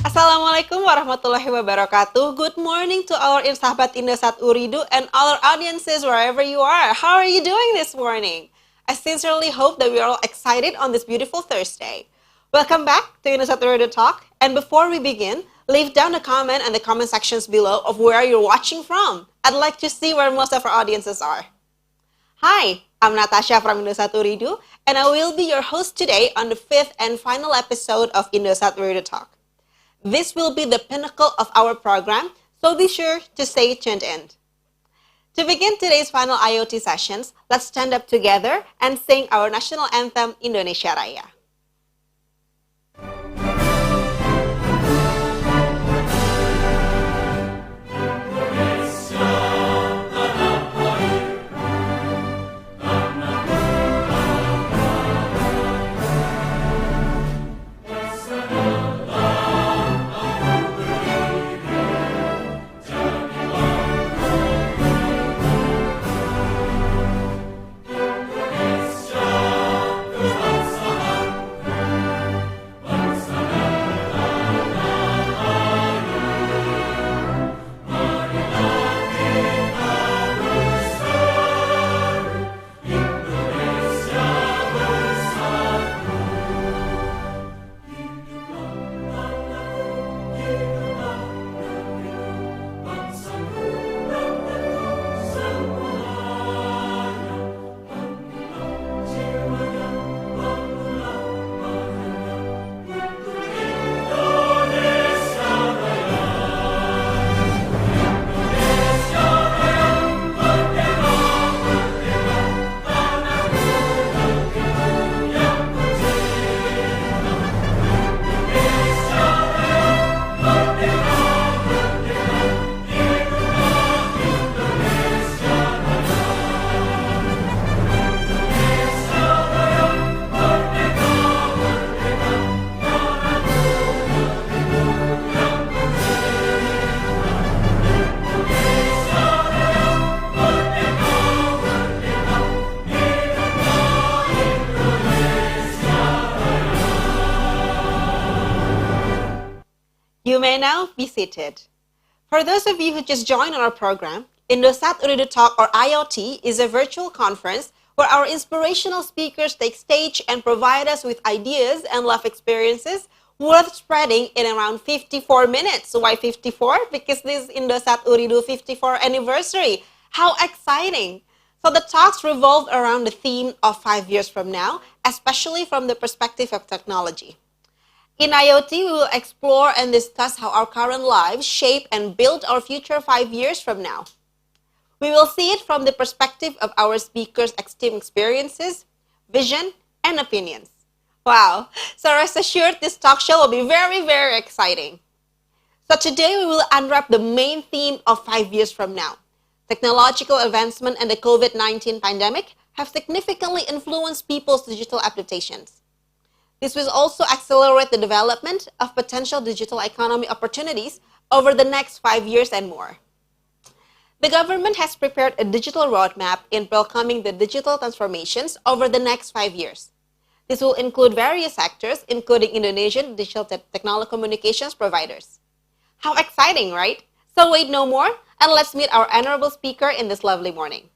Assalamualaikum warahmatullahi wabarakatuh. Good morning to our sahabat Indosat Ooredoo and our audiences wherever you are. How are you doing this morning? I sincerely hope that we are all excited on this beautiful Thursday. Welcome back to Indosat Ooredoo Talk. And before we begin, leave down a comment in the comment sections below of where you're watching from. I'd like to see where most of our audiences are. Hi, I'm Natasha from Indosat Ooredoo, and I will be your host today on the 5th and final episode of Indosat Ooredoo Talk. This will be the pinnacle of our program, so be sure to stay tuned in. To begin today's final IoT sessions, let's stand up together and sing our national anthem, Indonesia Raya. You may now be seated. For those of you who just joined our program, Indosat Ooredoo Talk or IoT is a virtual conference where our inspirational speakers take stage and provide us with ideas and life experiences worth spreading in around 54 minutes. Why 54? Because this is Indosat Ooredoo 54 anniversary. How exciting! So the talks revolved around the theme of 5 years from now, especially from the perspective of technology. In IoT, we will explore and discuss how our current lives shape and build our future 5 years from now. We will see it from the perspective of our speakers' extreme experiences, vision, and opinions. Wow! So rest assured, this talk show will be very, very exciting. So today, we will unwrap the main theme of 5 years from now. Technological advancement and the COVID-19 pandemic have significantly influenced people's digital applications. This will also accelerate the development of potential digital economy opportunities over the next 5 years and more. The government has prepared a digital roadmap in welcoming the digital transformations over the next 5 years. This will include various sectors, including Indonesian digital technology communications providers. How exciting, right? So wait no more, and let's meet our honorable speaker in this lovely morning.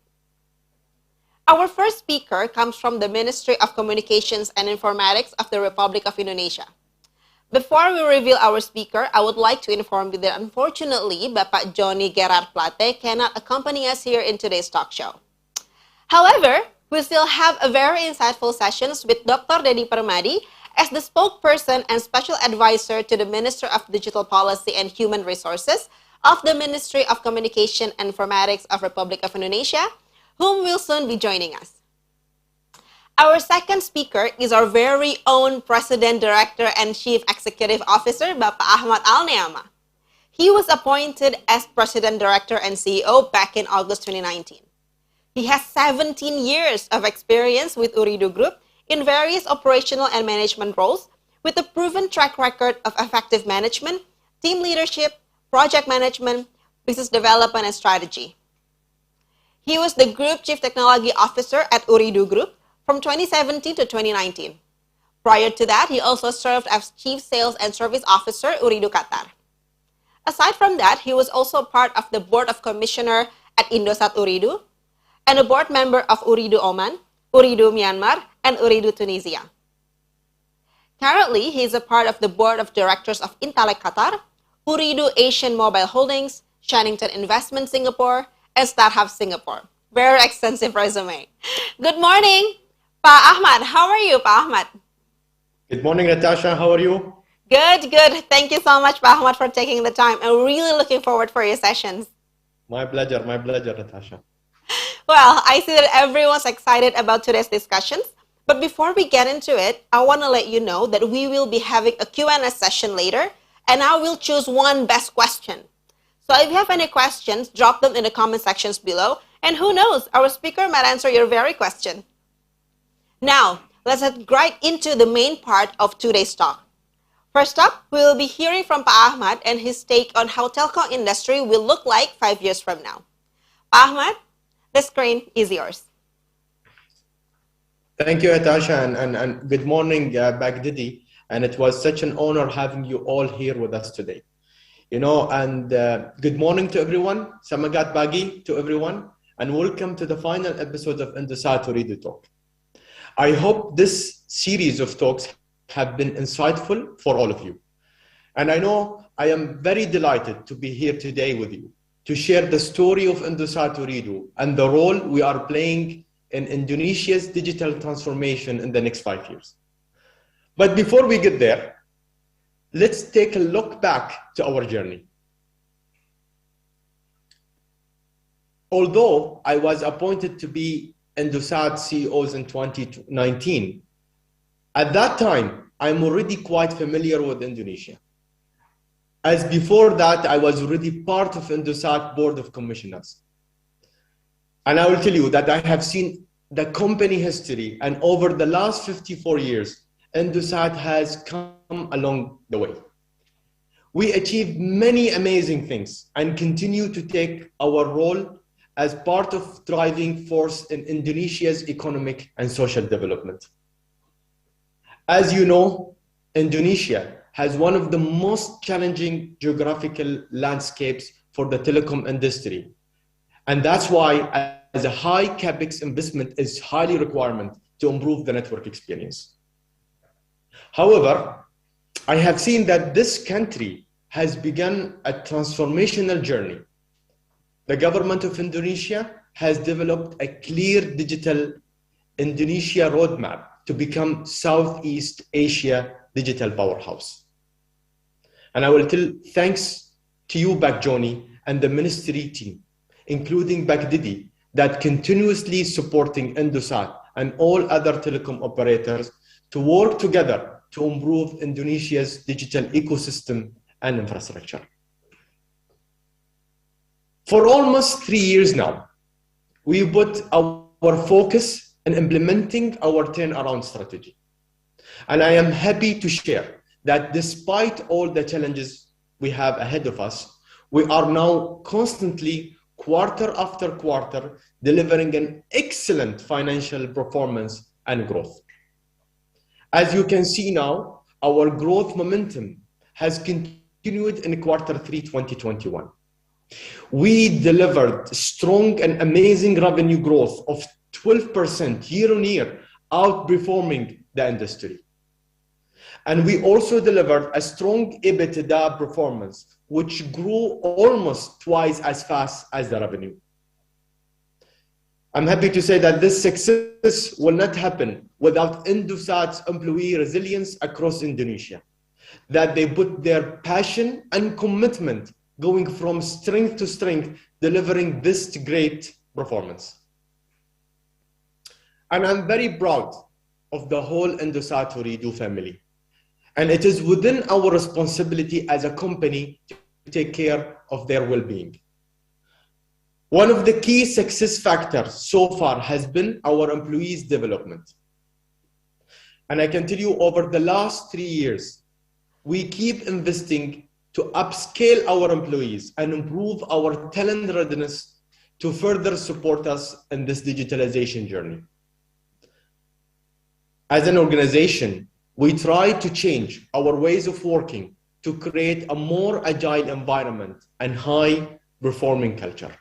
Our first speaker comes from the Ministry of Communications and Informatics of the Republic of Indonesia. Before we reveal our speaker, I would like to inform you that unfortunately, Bapak Johnny Gerard Plate cannot accompany us here in today's talk show. However, we still have a very insightful sessions with Dr. Dedi Permadi as the spokesperson and special advisor to the Minister of Digital Policy and Human Resources of the Ministry of Communication and Informatics of Republic of Indonesia, whom will soon be joining us. Our second speaker is our very own President, Director, and Chief Executive Officer, Bapak Ahmad Al-Neama. He was appointed as President, Director, and CEO back in August 2019. He has 17 years of experience with Ooredoo Group in various operational and management roles with a proven track record of effective management, team leadership, project management, business development, and strategy. He was the Group Chief Technology Officer at Ooredoo Group from 2017 to 2019. Prior to that, he also served as Chief Sales and Service Officer Ooredoo Qatar. Aside from that, he was also part of the Board of Commissioner at Indosat Ooredoo and a board member of Ooredoo Oman, Ooredoo Myanmar, and Ooredoo Tunisia. Currently, he is a part of the Board of Directors of Intalek Qatar, Ooredoo Asian Mobile Holdings, Shannington Investment Singapore, and StarHub Singapore. Very extensive resume. Good morning, Pa Ahmad. How are you, Pa Ahmad? Good morning, Natasha. How are you? Good, good. Thank you so much, Pa Ahmad, for taking the time. I'm really looking forward for your sessions. My pleasure, Natasha. Well, I see that everyone's excited about today's discussions. But before we get into it, I want to let you know that we will be having a Q&A session later, and I will choose one best question. So if you have any questions, drop them in the comment sections below, and who knows, our speaker might answer your very question. Now, let's head right into the main part of today's talk. First up, we will be hearing from Pa Ahmad and his take on how telecom industry will look like 5 years from now. Pa Ahmad, the screen is yours. Thank you, Natasha, and good morning, Baghdadi. And it was such an honor having you all here with us today. And good morning to everyone, Samagat Bagi to everyone, and welcome to the final episode of Indosat Ooredoo Talk. I hope this series of talks have been insightful for all of you. And I know I am very delighted to be here today with you to share the story of Indosat Ooredoo and the role we are playing in Indonesia's digital transformation in the next 5 years. But before we get there, let's take a look back to our journey. Although I was appointed to be Indosat CEOs in 2019, at that time, I'm already quite familiar with Indonesia. As before that, I was already part of Indosat Board of Commissioners. And I will tell you that I have seen the company history, and over the last 54 years, Indosat has come along the way. We achieved many amazing things and continue to take our role as part of driving force in Indonesia's economic and social development. As you know, Indonesia has one of the most challenging geographical landscapes for the telecom industry. And that's why as a high CapEx investment is highly requirement to improve the network experience. However, I have seen that this country has begun a transformational journey. The government of Indonesia has developed a clear digital Indonesia roadmap to become Southeast Asia digital powerhouse. And I will tell thanks to you, Johnny, and the ministry team, including Baghdadi, that continuously supporting Indosat and all other telecom operators to work together to improve Indonesia's digital ecosystem and infrastructure. For almost 3 years now, we put our focus in implementing our turnaround strategy. And I am happy to share that despite all the challenges we have ahead of us, we are now constantly, quarter after quarter, delivering an excellent financial performance and growth. As you can see now, our growth momentum has continued in quarter 3, 2021. We delivered strong and amazing revenue growth of 12% year on year, outperforming the industry. And we also delivered a strong EBITDA performance, which grew almost twice as fast as the revenue. I'm happy to say that this success will not happen without Indosat's employee resilience across Indonesia, that they put their passion and commitment going from strength to strength, delivering this great performance. And I'm very proud of the whole Indosat Ooredoo family. And it is within our responsibility as a company to take care of their well-being. One of the key success factors so far has been our employees' development. And I can tell you over the last 3 years, we keep investing to upscale our employees and improve our talent readiness to further support us in this digitalization journey. As an organization, we try to change our ways of working to create a more agile environment and high-performing culture.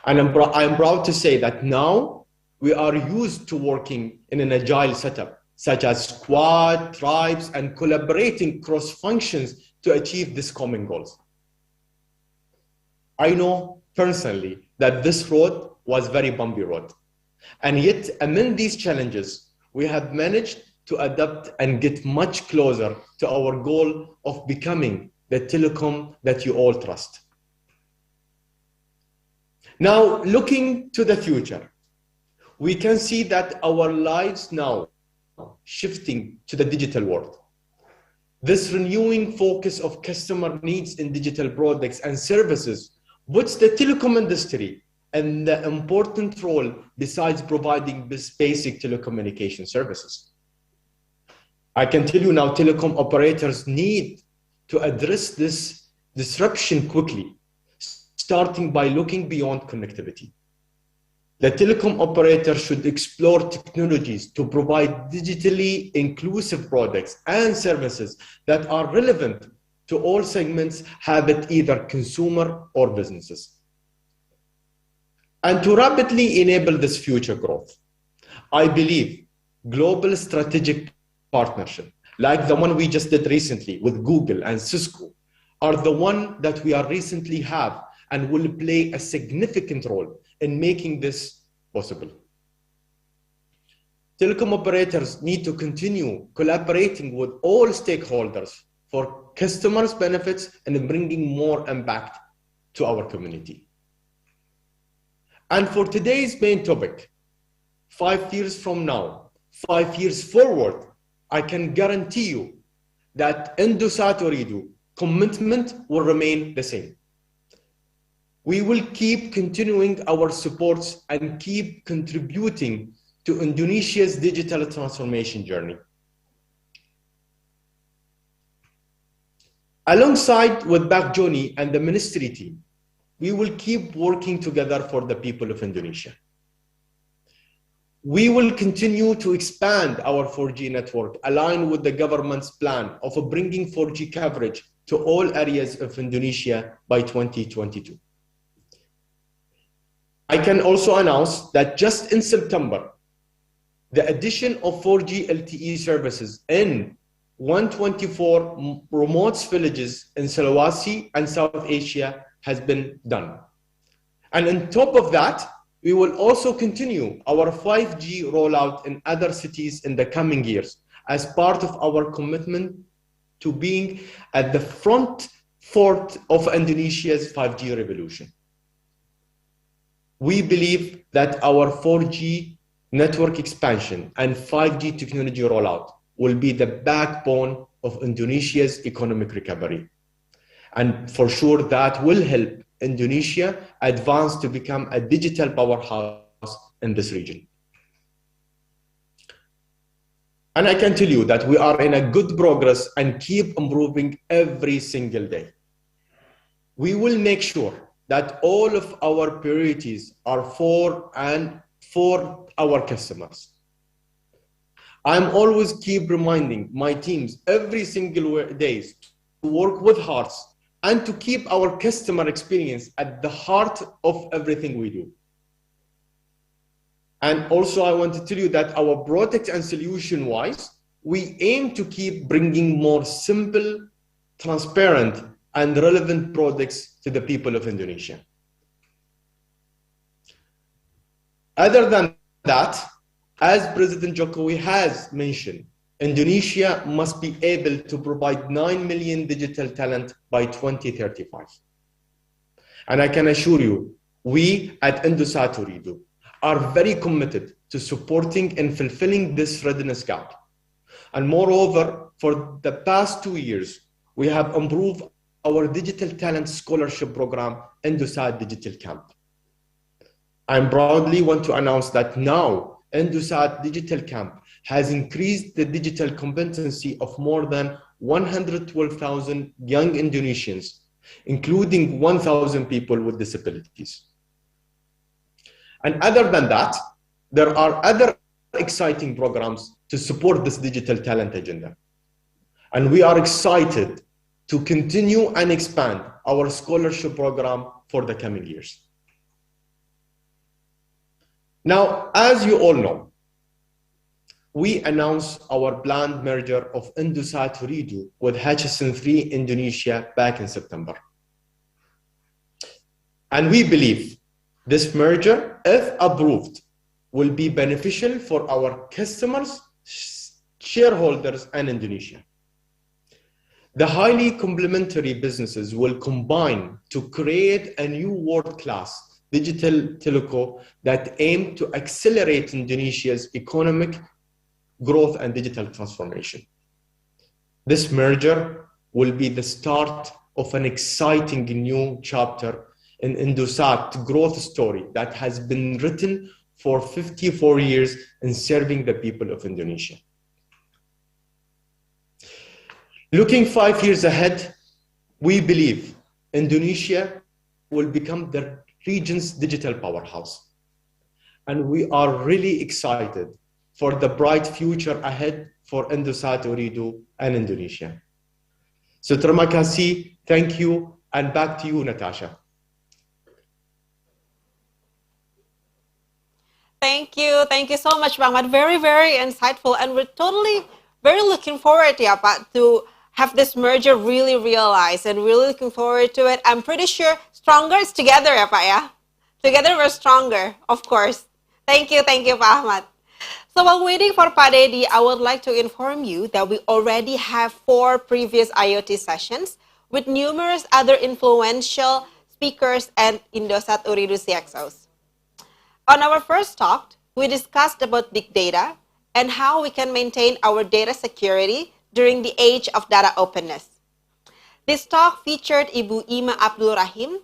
And I'm proud to say that now we are used to working in an agile setup, such as squad, tribes, and collaborating cross functions to achieve these common goals. I know personally that this road was very bumpy road. And yet, amid these challenges, we have managed to adapt and get much closer to our goal of becoming the telecom that you all trust. Now, looking to the future, we can see that our lives now shifting to the digital world. This renewing focus of customer needs in digital products and services puts the telecom industry in the important role besides providing this basic telecommunication services. I can tell you now, telecom operators need to address this disruption quickly, starting by looking beyond connectivity. The telecom operator should explore technologies to provide digitally inclusive products and services that are relevant to all segments, have it either consumer or businesses. And to rapidly enable this future growth, I believe global strategic partnership, like the one we just did recently with Google and Cisco, are the one that we are recently have and will play a significant role in making this possible. Telecom operators need to continue collaborating with all stakeholders for customers' benefits and bringing more impact to our community. And for today's main topic, 5 years from now, 5 years forward, I can guarantee you that Indosat Ooredoo commitment will remain the same. We will keep continuing our supports and keep contributing to Indonesia's digital transformation journey. Alongside with Bak Joni and the ministry team, we will keep working together for the people of Indonesia. We will continue to expand our 4G network, aligned with the government's plan of bringing 4G coverage to all areas of Indonesia by 2022. I can also announce that just in September, the addition of 4G LTE services in 124 remote villages in Sulawesi and South Asia has been done. And on top of that, we will also continue our 5G rollout in other cities in the coming years as part of our commitment to being at the front of Indonesia's 5G revolution. We believe that our 4G network expansion and 5G technology rollout will be the backbone of Indonesia's economic recovery. And for sure, that will help Indonesia advance to become a digital powerhouse in this region. And I can tell you that we are in a good progress and keep improving every single day. We will make sure that all of our priorities are for our customers. I'm always keep reminding my teams every single day to work with hearts and to keep our customer experience at the heart of everything we do. And also I want to tell you that our product and solution wise, we aim to keep bringing more simple, transparent, and relevant products to the people of Indonesia. Other than that, as President Jokowi has mentioned, Indonesia must be able to provide 9 million digital talent by 2035. And I can assure you, we at Indosat Ooredoo are very committed to supporting and fulfilling this readiness gap. And moreover, for the past 2 years, we have improved our digital talent scholarship program, Indosat Digital Camp. I proudly want to announce that now Indosat Digital Camp has increased the digital competency of more than 112,000 young Indonesians, including 1,000 people with disabilities. And other than that, there are other exciting programs to support this digital talent agenda. And we are excited to continue and expand our scholarship program for the coming years. Now, as you all know, we announced our planned merger of Indosat Ooredoo with Hutchison3 Indonesia back in September. And we believe this merger, if approved, will be beneficial for our customers, shareholders, and Indonesia. The highly complementary businesses will combine to create a new world-class digital telco that aim to accelerate Indonesia's economic growth and digital transformation. This merger will be the start of an exciting new chapter in Indosat's growth story that has been written for 54 years in serving the people of Indonesia. Looking 5 years ahead, we believe Indonesia will become the region's digital powerhouse. And we are really excited for the bright future ahead for Indosat Ooredoo and Indonesia. So terima kasih, thank you, and back to you, Natasha. Thank you so much, Bang Mat. Very, very insightful, and we're totally very looking forward, yeah, Pak, to have this merger really realized, and really looking forward to it. I'm pretty sure stronger is together, yeah, Pak, yeah? Together we're stronger, of course. Thank you, Pak Ahmad. So while waiting for Pak Dedi, I would like to inform you that we already have 4 previous IoT sessions with numerous other influential speakers and Indosat Ooredoo CXOs. On our first talk, we discussed about big data and how we can maintain our data security during the age of data openness. This talk featured Ibu Ima Abdul Rahim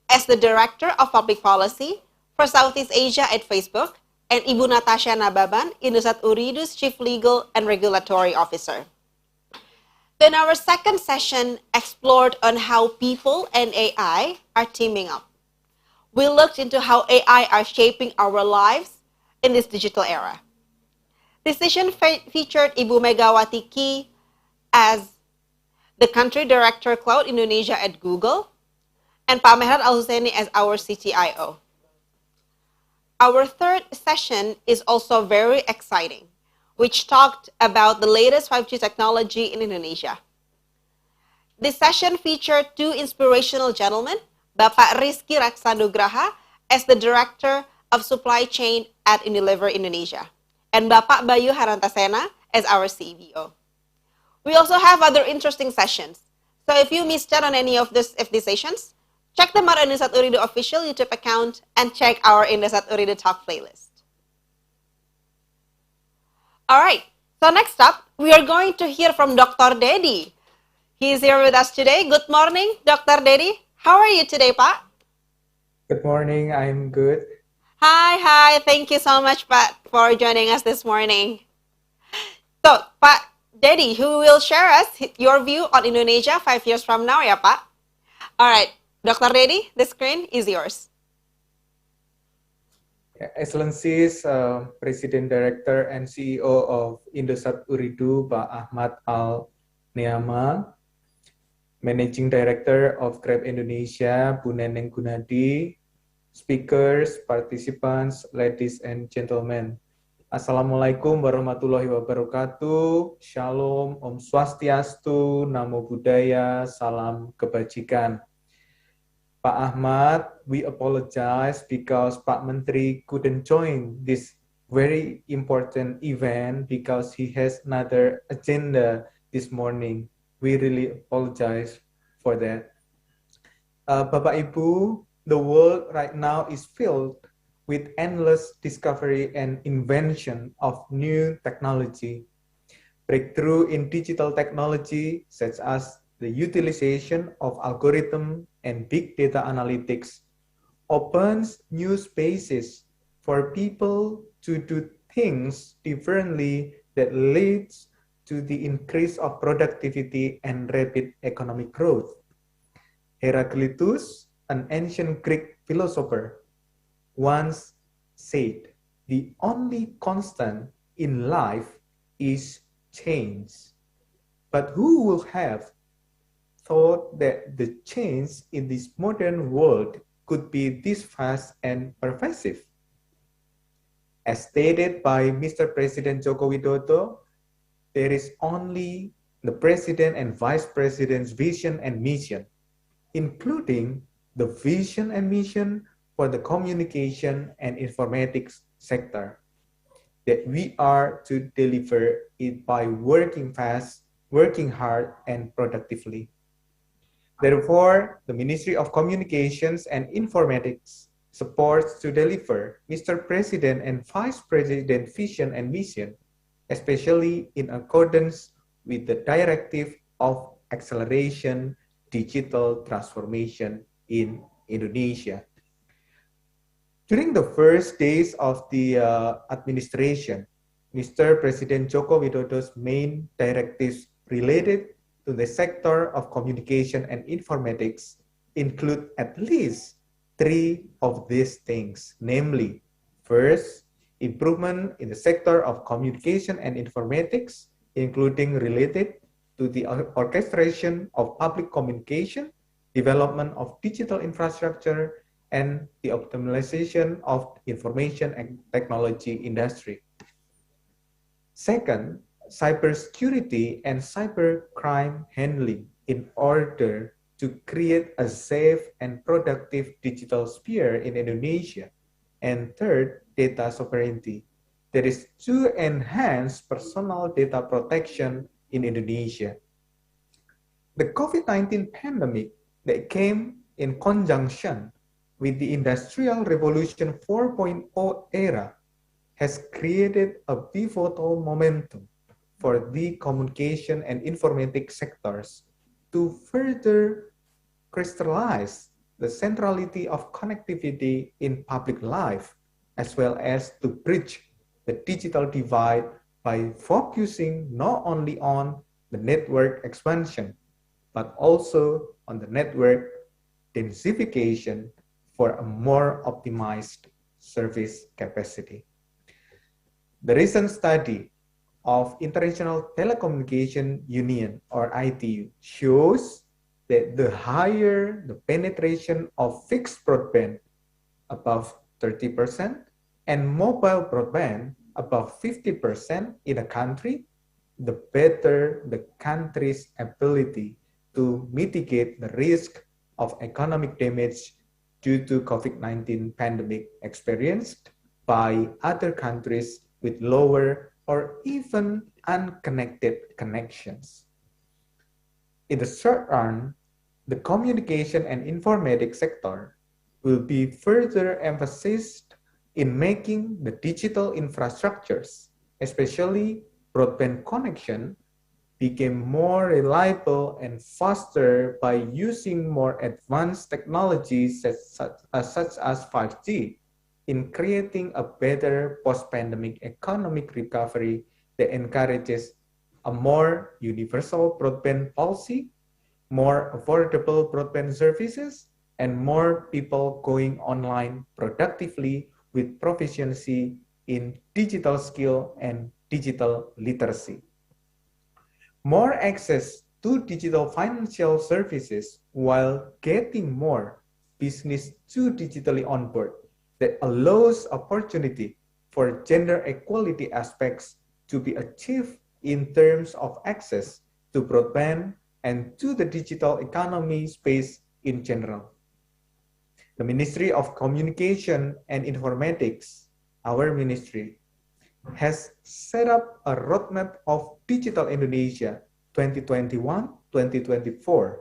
as the Director of Public Policy for Southeast Asia at Facebook, and Ibu Natasha Nababan, Indosat Ooredoo's Chief Legal and Regulatory Officer. Then our second session explored on how people and AI are teaming up. We looked into how AI are shaping our lives in this digital era. This session featured Ibu Megawati Ki as the Country Director Cloud Indonesia at Google, and Pak Mehran Al-Husaini as our CTIO. Our third session is also very exciting, which talked about the latest 5G technology in Indonesia. This session featured 2 inspirational gentlemen, Bapak Rizky Raksanugraha as the Director of Supply Chain at Unilever Indonesia, and Bapak Bayu Harantasena as our CBO. We also have other interesting sessions. So if you missed out on any of these sessions, check them out on Indosat Ooredoo official YouTube account and check our Indosat Ooredoo Talk playlist. All right, so next up, we are going to hear from Dr. Dedi. He is here with us today. Good morning, Dr. Dedi. How are you today, Pak? Good morning, I'm good. Hi. Thank you so much, Pak, for joining us this morning. So, Pak Dedi, who will share us your view on Indonesia 5 years from now, ya, Pak? All right. Dr. Dedi, the screen is yours. Excellencies, President Director and CEO of Indosat Ooredoo, Pak Ahmad Al-Neama, Managing Director of Grab Indonesia, Bu Neneng Gunadi, speakers, participants, ladies and gentlemen. Assalamualaikum warahmatullahi wabarakatuh. Shalom, Om Swastiastu, Namo Buddhaya, Salam Kebajikan. Pak Ahmad, we apologize because Pak Menteri couldn't join this very important event because he has another agenda this morning. We really apologize for that. Bapak Ibu, the world right now is filled with endless discovery and invention of new technology. Breakthrough in digital technology, such as the utilization of algorithm and big data analytics, opens new spaces for people to do things differently that leads to the increase of productivity and rapid economic growth. Heraclitus, an ancient Greek philosopher, once said, "The only constant in life is change." But who would have thought that the change in this modern world could be this fast and pervasive? As stated by Mr. President Joko Widodo, there is only the President and Vice President's vision and mission, including the vision and mission for the communication and informatics sector, that we are to deliver it by working fast, working hard, and productively. Therefore, the Ministry of Communications and Informatics supports to deliver Mr. President and Vice President vision and mission, especially in accordance with the directive of acceleration digital transformation in Indonesia. During the first days of the administration, Mr. President Joko Widodo's main directives related to the sector of communication and informatics include at least three of these things, namely, first, improvement in the sector of communication and informatics, including related to the orchestration of public communication, development of digital infrastructure, and the optimization of information and technology industry. Second, cybersecurity and cybercrime handling in order to create a safe and productive digital sphere in Indonesia. And third, data sovereignty. That is to enhance personal data protection in Indonesia. The COVID-19 pandemic that came in conjunction with the Industrial Revolution 4.0 era has created a pivotal momentum for the communication and informatics sectors to further crystallize the centrality of connectivity in public life, as well as to bridge the digital divide by focusing not only on the network expansion, but also on the network densification for a more optimized service capacity. The recent study of International Telecommunication Union, or ITU, shows that the higher the penetration of fixed broadband, above 30%, and mobile broadband, above 50% in a country, the better the country's ability to mitigate the risk of economic damage due to COVID-19 pandemic experienced by other countries with lower or even unconnected connections. In the short run, the communication and informatics sector will be further emphasized in making the digital infrastructures, especially broadband connection, became more reliable and faster by using more advanced technologies such as 5G in creating a better post-pandemic economic recovery that encourages a more universal broadband policy, more affordable broadband services, and more people going online productively with proficiency in digital skill and digital literacy. More access to digital financial services while getting more business to digitally onboard that allows opportunity for gender equality aspects to be achieved in terms of access to broadband and to the digital economy space in general. The Ministry of Communication and Informatics, our ministry, has set up a roadmap of Digital Indonesia 2021-2024,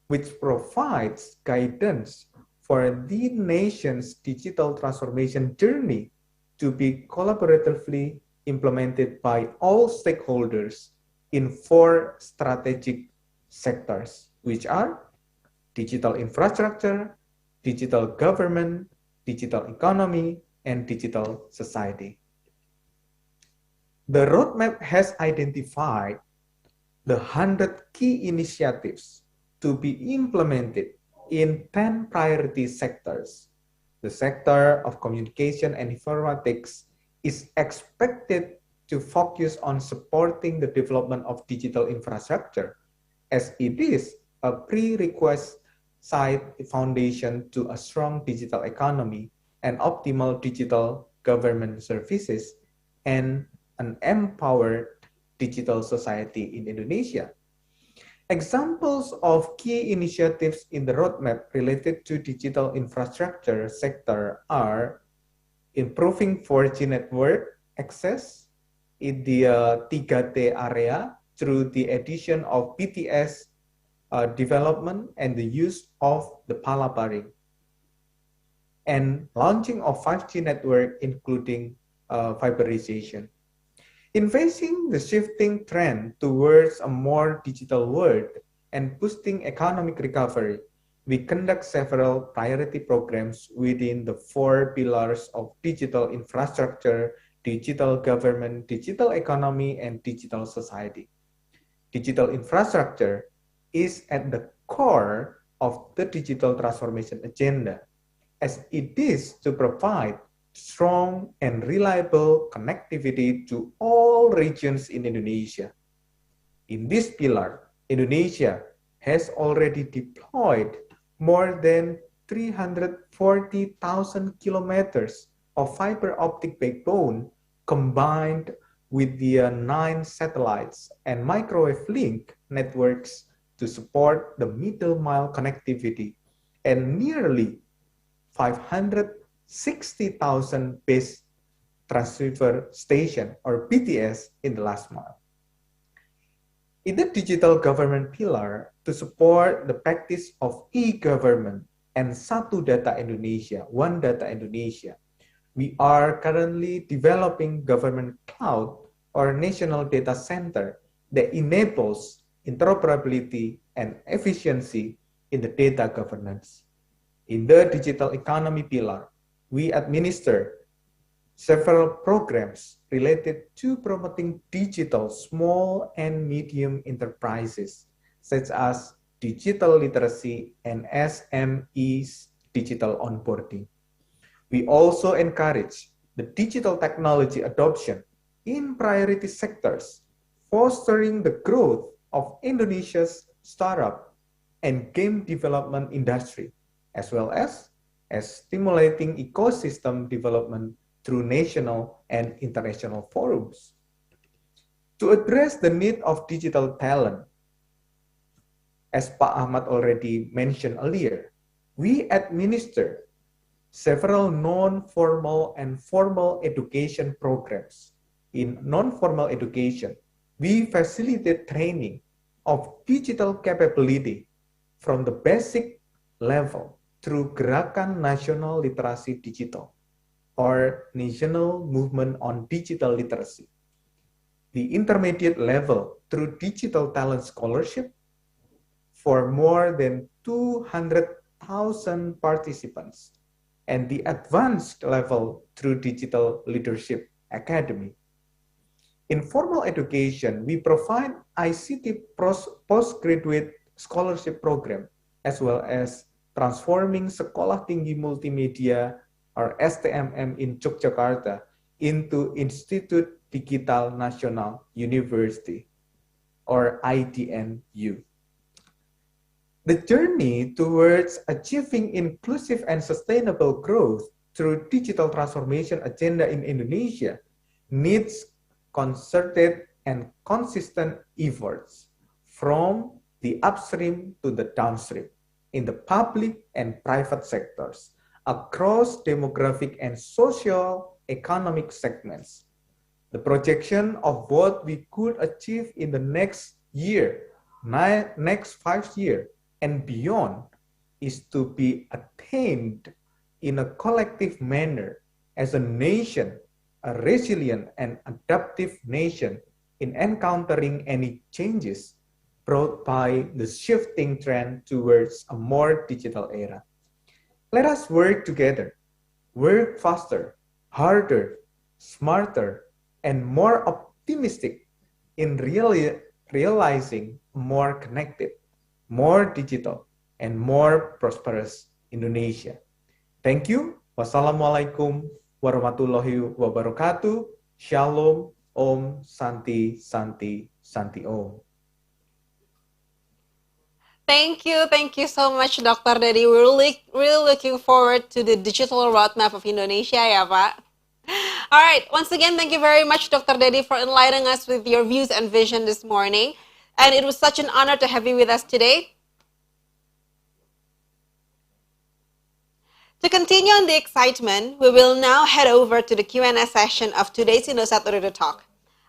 which provides guidance for the nation's digital transformation journey to be collaboratively implemented by all stakeholders in 4 strategic sectors, which are digital infrastructure, digital government, digital economy, and digital society. The roadmap has identified the 100 key initiatives to be implemented in 10 priority sectors. The sector of communication and informatics is expected to focus on supporting the development of digital infrastructure, as it is a prerequisite foundation to a strong digital economy and optimal digital government services and an empowered digital society in Indonesia. Examples of key initiatives in the roadmap related to digital infrastructure sector are improving 4G network access in the 3T area through the addition of BTS development and the use of the palaparing, and launching of 5G network including fiberization. In facing the shifting trend towards a more digital world and boosting economic recovery, we conduct several priority programs within the 4 pillars of digital infrastructure, digital government, digital economy, and digital society. Digital infrastructure is at the core of the digital transformation agenda, as it is to provide strong and reliable connectivity to all regions in Indonesia. In this pillar, Indonesia has already deployed more than 340,000 kilometers of fiber optic backbone combined with the 9 satellites and microwave link networks to support the middle mile connectivity, and nearly 560,000 base transceiver station or BTS in the last mile. In the digital government pillar, to support the practice of e-government and Satu Data Indonesia, One Data Indonesia, we are currently developing government cloud or national data center that enables interoperability and efficiency in the data governance. In the digital economy pillar, we administer several programs related to promoting digital small and medium enterprises, such as digital literacy and SMEs digital onboarding. We also encourage the digital technology adoption in priority sectors, fostering the growth of Indonesia's startup and game development industry, as well as stimulating ecosystem development through national and international forums. To address the need of digital talent, as Pak Ahmad already mentioned earlier, we administer several non-formal and formal education programs. In non-formal education, we facilitate training of digital capability from the basic level through Gerakan Nasional Literasi Digital, or National Movement on Digital Literacy. The intermediate level through Digital Talent Scholarship for more than 200,000 participants, and the advanced level through Digital Leadership Academy. In formal education, we provide ICT postgraduate scholarship program, as well as transforming Sekolah Tinggi Multimedia or STMM in Yogyakarta into Institut Digital Nasional University or IDNU. The journey towards achieving inclusive and sustainable growth through digital transformation agenda in Indonesia needs concerted and consistent efforts from the upstream to the downstream in the public and private sectors across demographic and social economic segments. The projection of what we could achieve in the next year, next 5 years, and beyond is to be attained in a collective manner as a nation, a resilient and adaptive nation in encountering any changes brought by the shifting trend towards a more digital era. Let us work together, work faster, harder, smarter, and more optimistic in realizing a more connected, more digital, and more prosperous Indonesia. Thank you. Wassalamualaikum warahmatullahi wabarakatuh. Shalom. Om Santi Santi Santi Om. Thank you so much, Dr. Dedi. We're really looking forward to the digital roadmap of Indonesia, ya Pak. All right, once again, thank you very much, Dr. Dedi, for enlightening us with your views and vision this morning. And it was such an honor to have you with us today. To continue on the excitement, we will now head over to the Q&A session of today's Indosat Ooredoo Talk.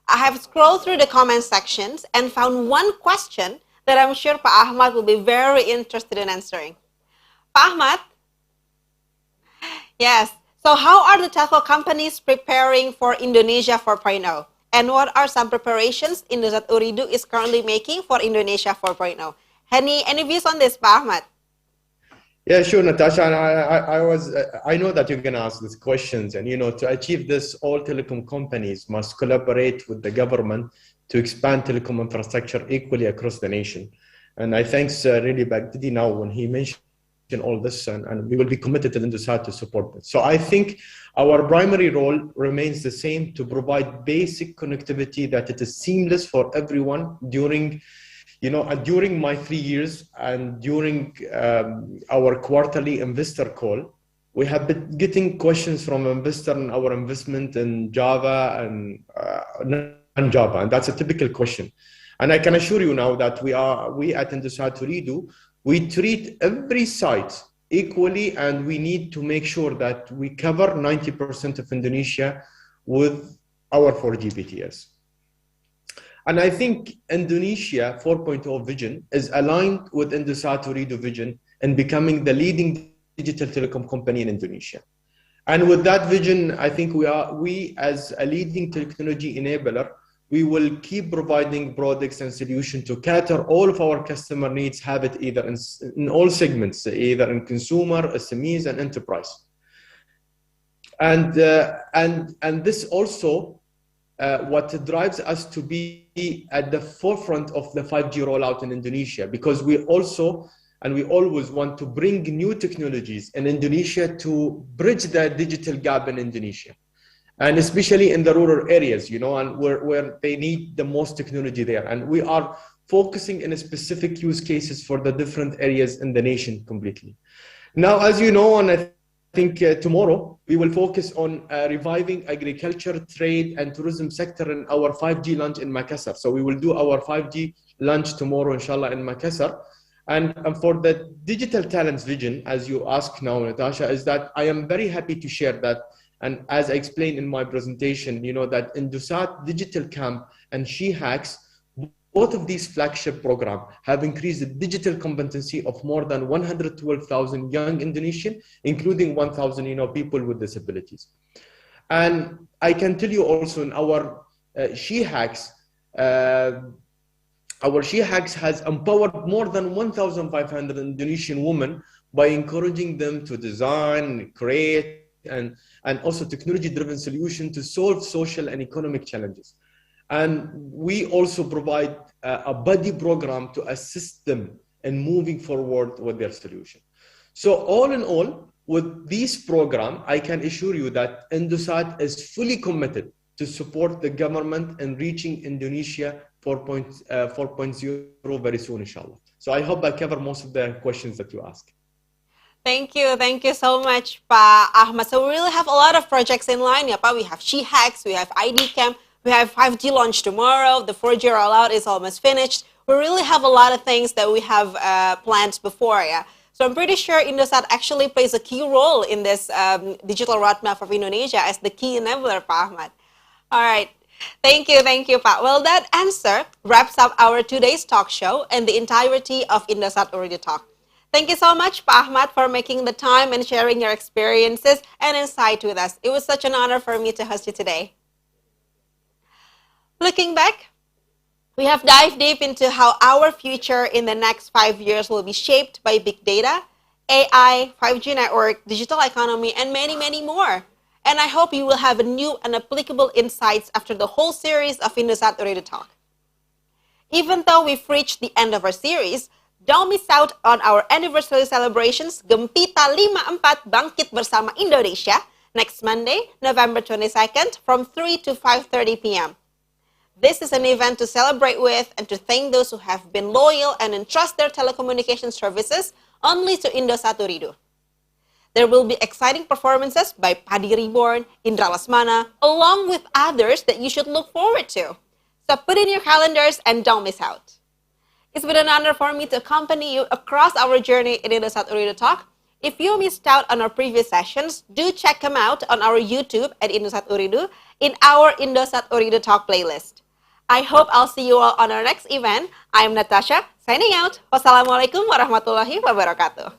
I have scrolled through the comment sections and found one question that I'm sure Pak Ahmad will be very interested in answering. Pak Ahmad? Yes. So how are the telco companies preparing for Indonesia 4.0? And what are some preparations Indosat Ooredoo is currently making for Indonesia 4.0? Any views on this, Pak Ahmad? Yeah, sure, Natasha. And I know that you're going to ask these questions. And, to achieve this, all telecom companies must collaborate with the government to expand telecom infrastructure equally across the nation. And I thanks really Baghdadi now when he mentioned all this, and we will be committed to Indosat to support this. So I think our primary role remains the same, to provide basic connectivity that it is seamless for everyone during my 3 years and during our quarterly investor call. We have been getting questions from investors on our investment in Java and non-Java, and that's a typical question. And I can assure you now that we at Indosat Ooredoo, we treat every site equally, and we need to make sure that we cover 90% of Indonesia with our 4G BTS. And I think Indonesia 4.0 vision is aligned with Indosat Ooredoo vision in becoming the leading digital telecom company in Indonesia. And with that vision, I think we as a leading technology enabler, we will keep providing products and solutions to cater all of our customer needs, have it either in all segments, either in consumer, SMEs, and enterprise. And this also what drives us to be at the forefront of the 5G rollout in Indonesia, because we always want to bring new technologies in Indonesia to bridge the digital gap in Indonesia. And especially in the rural areas, and where they need the most technology there. And we are focusing in specific use cases for the different areas in the nation completely. Now, as you know, and I think tomorrow, we will focus on reviving agriculture, trade, and tourism sector in our 5G launch in Makassar. So we will do our 5G launch tomorrow, inshallah, in Makassar. And for the digital talents vision, as you ask now, Natasha, is that I am very happy to share that. And as I explained in my presentation, that Indosat Digital Camp and She Hacks, both of these flagship programs have increased the digital competency of more than 112,000 young Indonesians, including 1,000 people with disabilities. And I can tell you also in our She Hacks, our She Hacks has empowered more than 1,500 Indonesian women by encouraging them to design, create, and also technology-driven solution to solve social and economic challenges. And we also provide a buddy program to assist them in moving forward with their solution. So all in all, with this program, I can assure you that Indosat is fully committed to support the government in reaching Indonesia 4.0 very soon, inshallah. So I hope I cover most of the questions that you asked. Thank you so much, Pa Ahmad. So we really have a lot of projects in line, yeah, Pa. We have She Hacks, we have ID Camp, we have 5G launch tomorrow, the 4G rollout is almost finished. We really have a lot of things that we have planned before, yeah. So I'm pretty sure Indosat actually plays a key role in this digital roadmap of Indonesia as the key enabler, Pa Ahmad. All right. Thank you, Pa. Well, that answer wraps up our today's talk show and the entirety of Indosat Ooredoo Talk. Thank you so much, Pa Ahmad, for making the time and sharing your experiences and insight with us. It was such an honor for me to host you today. Looking back, we have dived deep into how our future in the next 5 years will be shaped by big data, AI, 5G network, digital economy, and many, many more. And I hope you will have new and applicable insights after the whole series of Indosat Ooredoo Talk. Even though we've reached the end of our series, don't miss out on our anniversary celebrations Gempita 54 Bangkit Bersama Indonesia next Monday, November 22nd from 3 to 5:30 p.m. This is an event to celebrate with and to thank those who have been loyal and entrust their telecommunication services only to Indosat Ooredoo. There will be exciting performances by Padi Reborn, Indra Lesmana, along with others that you should look forward to. So put in your calendars and don't miss out. It's been an honor for me to accompany you across our journey in Indosat Ooredoo Talk. If you missed out on our previous sessions, do check them out on our YouTube at Indosat Ooredoo in our Indosat Ooredoo Talk playlist. I hope I'll see you all on our next event. I'm Natasha, signing out. Wassalamualaikum warahmatullahi wabarakatuh.